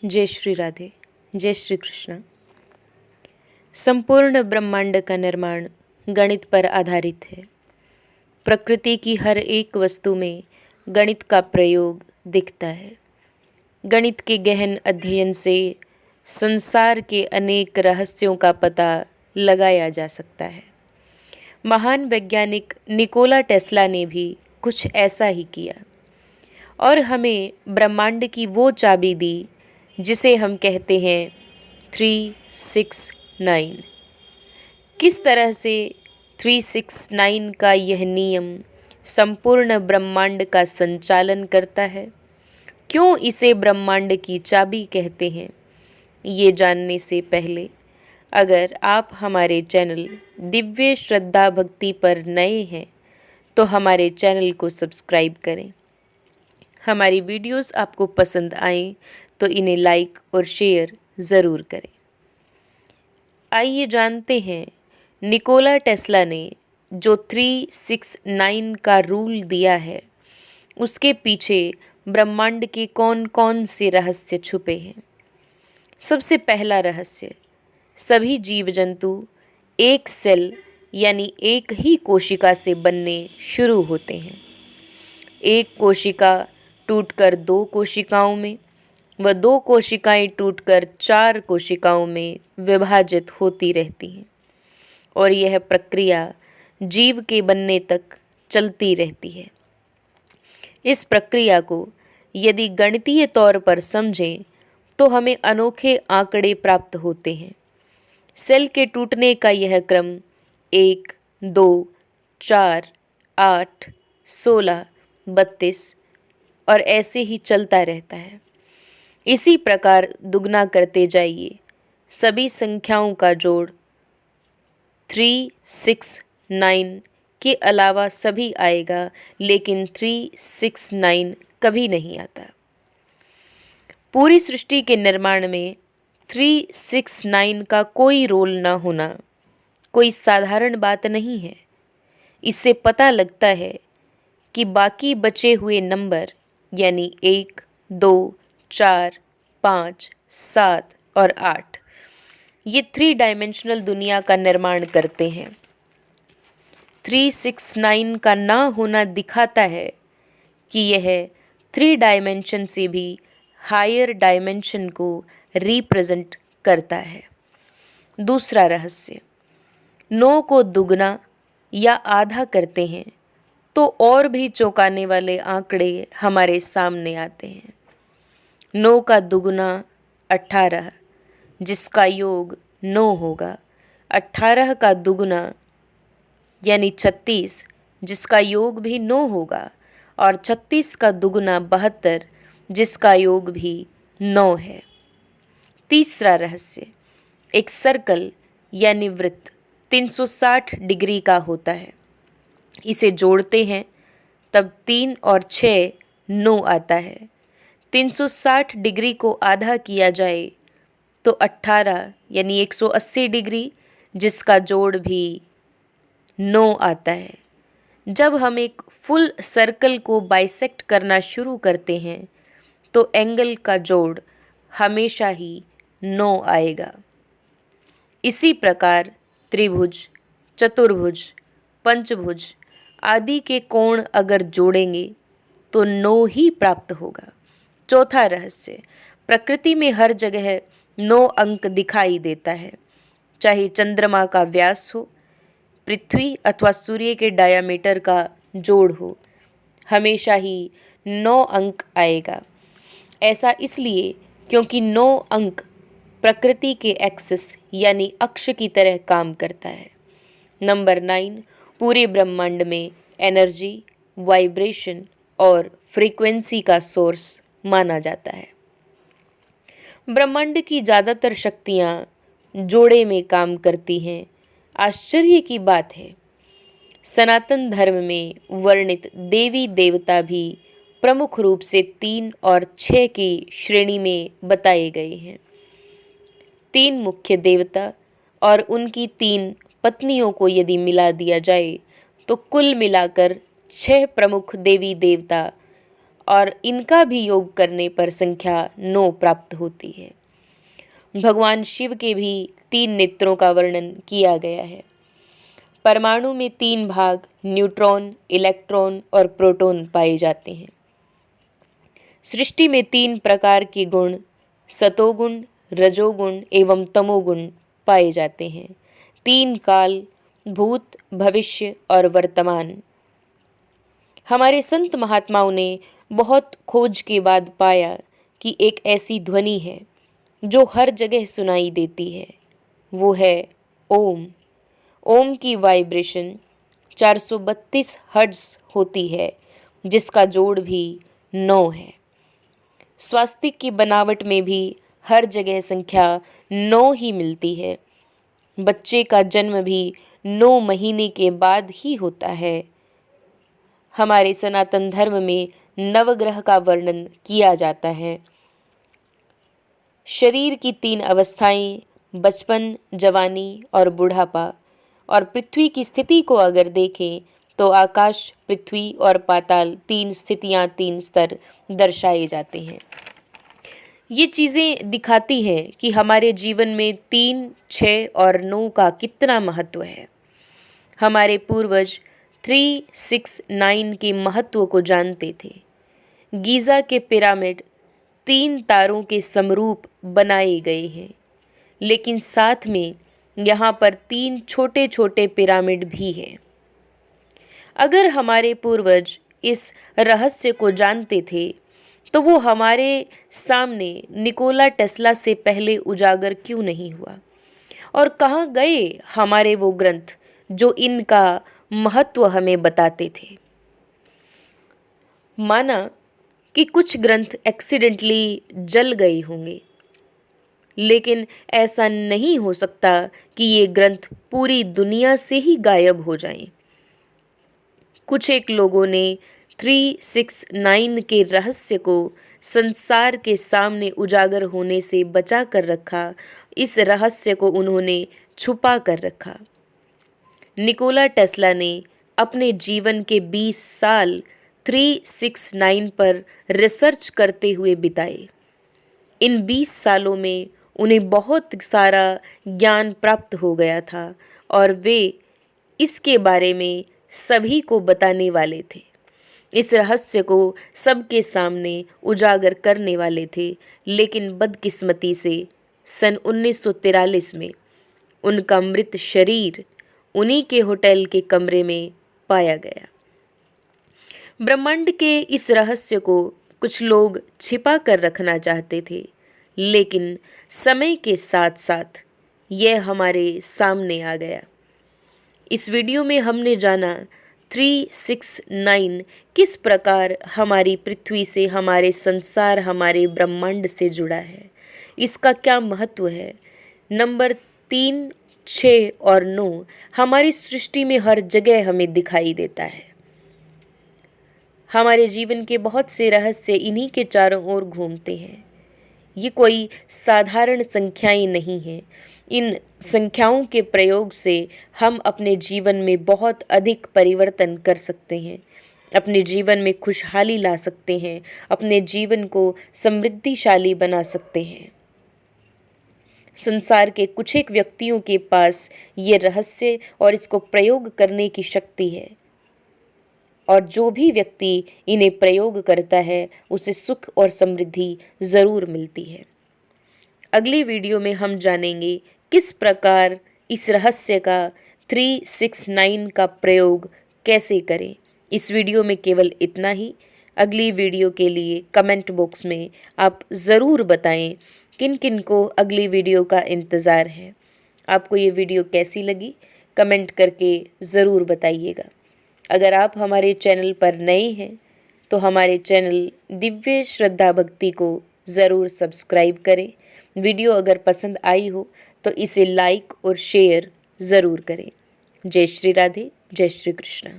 जय श्री राधे, जय श्री कृष्ण। संपूर्ण ब्रह्मांड का निर्माण गणित पर आधारित है। प्रकृति की हर एक वस्तु में गणित का प्रयोग दिखता है। गणित के गहन अध्ययन से संसार के अनेक रहस्यों का पता लगाया जा सकता है। महान वैज्ञानिक निकोला टेस्ला ने भी कुछ ऐसा ही किया और हमें ब्रह्मांड की वो चाबी दी जिसे हम कहते हैं 369। किस तरह से 369 का यह नियम संपूर्ण ब्रह्मांड का संचालन करता है, क्यों इसे ब्रह्मांड की चाबी कहते हैं, ये जानने से पहले अगर आप हमारे चैनल दिव्य श्रद्धा भक्ति पर नए हैं तो हमारे चैनल को सब्सक्राइब करें। हमारी वीडियोस आपको पसंद आएं तो इन्हें लाइक और शेयर ज़रूर करें। आइए जानते हैं निकोला टेस्ला ने जो 369 का रूल दिया है उसके पीछे ब्रह्मांड के कौन कौन से रहस्य छुपे हैं। सबसे पहला रहस्य, सभी जीव जंतु एक सेल यानी एक ही कोशिका से बनने शुरू होते हैं। एक कोशिका टूटकर 2 कोशिकाओं में व 2 कोशिकाएं टूटकर 4 कोशिकाओं में विभाजित होती रहती हैं और यह प्रक्रिया जीव के बनने तक चलती रहती है। इस प्रक्रिया को यदि गणितीय तौर पर समझें तो हमें अनोखे आंकड़े प्राप्त होते हैं। सेल के टूटने का यह क्रम 1, 2, 4, 8, 16, 32 और ऐसे ही चलता रहता है। इसी प्रकार दुगना करते जाइए, सभी संख्याओं का जोड़ 369 के अलावा सभी आएगा, लेकिन 369 कभी नहीं आता। पूरी सृष्टि के निर्माण में 369 का कोई रोल न होना कोई साधारण बात नहीं है। इससे पता लगता है कि बाकी बचे हुए नंबर यानी 1, 2, 4, 5, 7 और 8 ये 3 डायमेंशनल दुनिया का निर्माण करते हैं। 369 का ना होना दिखाता है कि यह 3 डायमेंशन से भी हायर डायमेंशन को रिप्रेजेंट करता है। दूसरा रहस्य, 9 को दुगना या आधा करते हैं तो और भी चौंकाने वाले आंकड़े हमारे सामने आते हैं। 9 का दुगना 18 जिसका योग 9 होगा, 18 का दुगना यानी 36 जिसका योग भी 9 होगा और 36 का दुगना 72 जिसका योग भी 9 है। तीसरा रहस्य, एक सर्कल यानी वृत्त 360 डिग्री का होता है। इसे जोड़ते हैं तब 3 और 6 9 आता है। 360 डिग्री को आधा किया जाए तो 18 यानी 180 डिग्री जिसका जोड़ भी 9 आता है। जब हम एक फुल सर्कल को बाइसेक्ट करना शुरू करते हैं तो एंगल का जोड़ हमेशा ही 9 आएगा। इसी प्रकार त्रिभुज, चतुर्भुज, पंचभुज आदि के कोण अगर जोड़ेंगे तो 9 ही प्राप्त होगा। चौथा रहस्य, प्रकृति में हर जगह 9 अंक दिखाई देता है। चाहे चंद्रमा का व्यास हो, पृथ्वी अथवा सूर्य के डायामीटर का जोड़ हो, हमेशा ही 9 अंक आएगा। ऐसा इसलिए क्योंकि 9 अंक प्रकृति के एक्सिस यानी अक्ष की तरह काम करता है। नंबर 9 पूरे ब्रह्मांड में एनर्जी, वाइब्रेशन और फ्रीक्वेंसी का सोर्स माना जाता है। ब्रह्मांड की ज़्यादातर शक्तियाँ जोड़े में काम करती हैं। आश्चर्य की बात है, सनातन धर्म में वर्णित देवी देवता भी प्रमुख रूप से 3 और 6 की श्रेणी में बताए गए हैं। 3 मुख्य देवता और उनकी 3 पत्नियों को यदि मिला दिया जाए तो कुल मिलाकर 6 प्रमुख देवी देवता और इनका भी योग करने पर संख्या 9 प्राप्त होती है। भगवान शिव के भी 3 नेत्रों का वर्णन किया गया है। परमाणु में 3 भाग न्यूट्रॉन, इलेक्ट्रॉन और प्रोटॉन पाए जाते हैं। सृष्टि में 3 प्रकार के गुण सतोगुण, रजोगुण एवं तमोगुण पाए जाते हैं। 3 काल भूत, भविष्य और वर्तमान। हमारे संत महात्माओं ने बहुत खोज के बाद पाया कि एक ऐसी ध्वनि है जो हर जगह सुनाई देती है, वो है ओम। ओम की वाइब्रेशन 432 हर्ट्ज होती है, जिसका जोड़ भी 9 है। स्वास्तिक की बनावट में भी हर जगह संख्या 9 ही मिलती है। बच्चे का जन्म भी 9 महीने के बाद ही होता है। हमारे सनातन धर्म में नवग्रह का वर्णन किया जाता है। शरीर की 3 अवस्थाएं बचपन, जवानी और बुढ़ापा, और पृथ्वी की स्थिति को अगर देखें तो आकाश, पृथ्वी और पाताल 3 स्थितियां, 3 स्तर दर्शाए जाते हैं। ये चीज़ें दिखाती हैं कि हमारे जीवन में 3, 6 और 9 का कितना महत्व है। हमारे पूर्वज 3, 6, 9 के महत्व को जानते थे। गीज़ा के पिरामिड 3 तारों के समरूप बनाए गए हैं, लेकिन साथ में यहाँ पर 3 छोटे छोटे पिरामिड भी हैं। अगर हमारे पूर्वज इस रहस्य को जानते थे तो वो हमारे सामने निकोला टेस्ला से पहले उजागर क्यों नहीं हुआ, और कहाँ गए हमारे वो ग्रंथ जो इनका महत्व हमें बताते थे। माना कि कुछ ग्रंथ एक्सीडेंटली जल गए होंगे, लेकिन ऐसा नहीं हो सकता कि ये ग्रंथ पूरी दुनिया से ही गायब हो जाएं। कुछ एक लोगों ने 3, 6, 9 के रहस्य को संसार के सामने उजागर होने से बचा कर रखा। इस रहस्य को उन्होंने छुपा कर रखा। निकोला टेस्ला ने अपने जीवन के 20 साल 3, 6, 9 पर रिसर्च करते हुए बिताए। इन 20 सालों में उन्हें बहुत सारा ज्ञान प्राप्त हो गया था और वे इसके बारे में सभी को बताने वाले थे। इस रहस्य को सबके सामने उजागर करने वाले थे, लेकिन बदकिस्मती से सन 1943 में उनका मृत शरीर उन्हीं के होटल के कमरे में पाया गया। ब्रह्मांड के इस रहस्य को कुछ लोग छिपा कर रखना चाहते थे, लेकिन समय के साथ साथ यह हमारे सामने आ गया। इस वीडियो में हमने जाना 3, 6, 9 किस प्रकार हमारी पृथ्वी से, हमारे संसार, हमारे ब्रह्मांड से जुड़ा है, इसका क्या महत्व है। नंबर 3, 6 और 9 हमारी सृष्टि में हर जगह हमें दिखाई देता है। हमारे जीवन के बहुत से रहस्य इन्हीं के चारों ओर घूमते हैं। ये कोई साधारण संख्याएं नहीं हैं। इन संख्याओं के प्रयोग से हम अपने जीवन में बहुत अधिक परिवर्तन कर सकते हैं, अपने जीवन में खुशहाली ला सकते हैं, अपने जीवन को समृद्धिशाली बना सकते हैं। संसार के कुछ एक व्यक्तियों के पास ये रहस्य और इसको प्रयोग करने की शक्ति है, और जो भी व्यक्ति इन्हें प्रयोग करता है उसे सुख और समृद्धि ज़रूर मिलती है। अगली वीडियो में हम जानेंगे किस प्रकार इस रहस्य का 3, 6, 9 का प्रयोग कैसे करें। इस वीडियो में केवल इतना ही। अगली वीडियो के लिए कमेंट बॉक्स में आप ज़रूर बताएं किन किन को अगली वीडियो का इंतज़ार है। आपको ये वीडियो कैसी लगी कमेंट करके ज़रूर बताइएगा। अगर आप हमारे चैनल पर नए हैं तो हमारे चैनल दिव्य श्रद्धा भक्ति को ज़रूर सब्सक्राइब करें। वीडियो अगर पसंद आई हो तो इसे लाइक और शेयर ज़रूर करें। जय श्री राधे, जय श्री कृष्ण।